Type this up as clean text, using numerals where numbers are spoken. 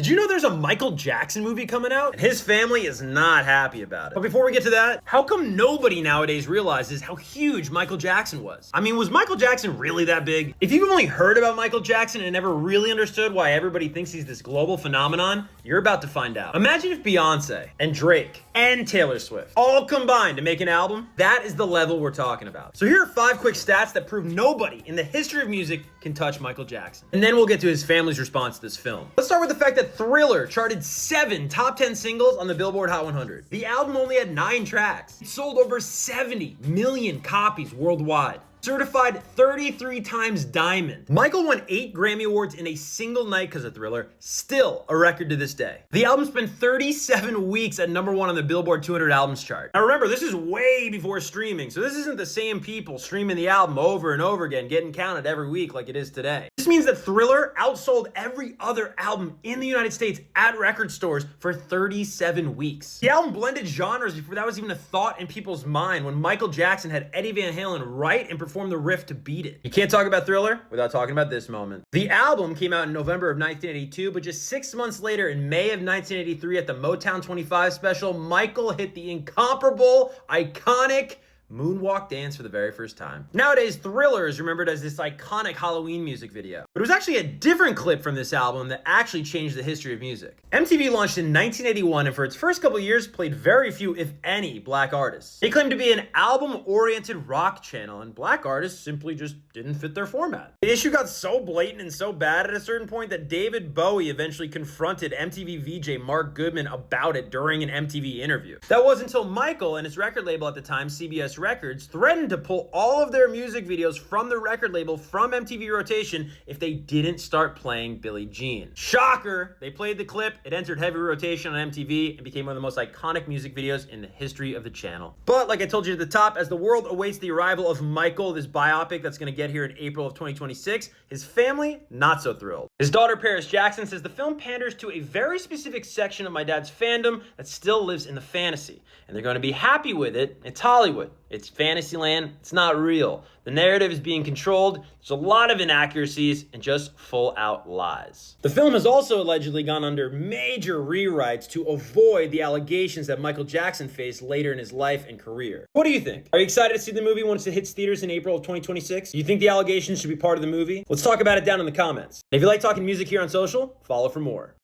Did you know there's a Michael Jackson movie coming out? And his family is not happy about it. But before we get to that, how come nobody nowadays realizes how huge Michael Jackson was? I mean, was Michael Jackson really that big? If you've only heard about Michael Jackson and never really understood why everybody thinks he's this global phenomenon, you're about to find out. Imagine if Beyonce and Drake and Taylor Swift all combined to make an album. That is the level we're talking about. So here are 5 quick stats that prove nobody in the history of music can touch Michael Jackson. And then we'll get to his family's response to this film. Let's start with the fact that Thriller charted 7 top 10 singles on the Billboard Hot 100. The album only had 9 tracks. It sold over 70 million copies worldwide. Certified 33 times diamond. Michael won 8 Grammy Awards in a single night because of Thriller, still a record to this day. The album spent 37 weeks at #1 on the Billboard 200 albums chart. Now remember, this is way before streaming, so this isn't the same people streaming the album over and over again, getting counted every week like it is today. This means that Thriller outsold every other album in the United States at record stores for 37 weeks. The album blended genres before that was even a thought in people's mind when Michael Jackson had Eddie Van Halen write and perform the riff to beat it. You can't talk about Thriller without talking about this moment. The album came out in November of 1982, but just 6 months later, in May of 1983, at the Motown 25 special, Michael hit the incomparable, iconic moonwalk dance for the very first time. Nowadays, Thriller is remembered as this iconic Halloween music video. But it was actually a different clip from this album that actually changed the history of music. MTV launched in 1981 and for its first couple years played very few, if any, black artists. They claimed to be an album-oriented rock channel, and black artists simply just didn't fit their format. The issue got so blatant and so bad at a certain point that David Bowie eventually confronted MTV VJ Mark Goodman about it during an MTV interview. That wasn't until Michael and his record label at the time, CBS Records, threatened to pull all of their music videos from the record label from MTV rotation if they didn't start playing Billie Jean. Shocker! They played the clip, it entered heavy rotation on MTV, and became one of the most iconic music videos in the history of the channel. But like I told you at the top, as the world awaits the arrival of Michael, this biopic that's going to get here in April of 2026, his family not so thrilled. His daughter Paris Jackson says the film panders to a very specific section of my dad's fandom that still lives in the fantasy, and they're going to be happy with it. It's Hollywood. It's Fantasyland. It's not real. The narrative is being controlled. There's a lot of inaccuracies and just full-out lies. The film has also allegedly gone under major rewrites to avoid the allegations that Michael Jackson faced later in his life and career. What do you think? Are you excited to see the movie once it hits theaters in April of 2026? Do you think the allegations should be part of the movie? Let's talk about it down in the comments. And if you like talking music here on social, follow for more.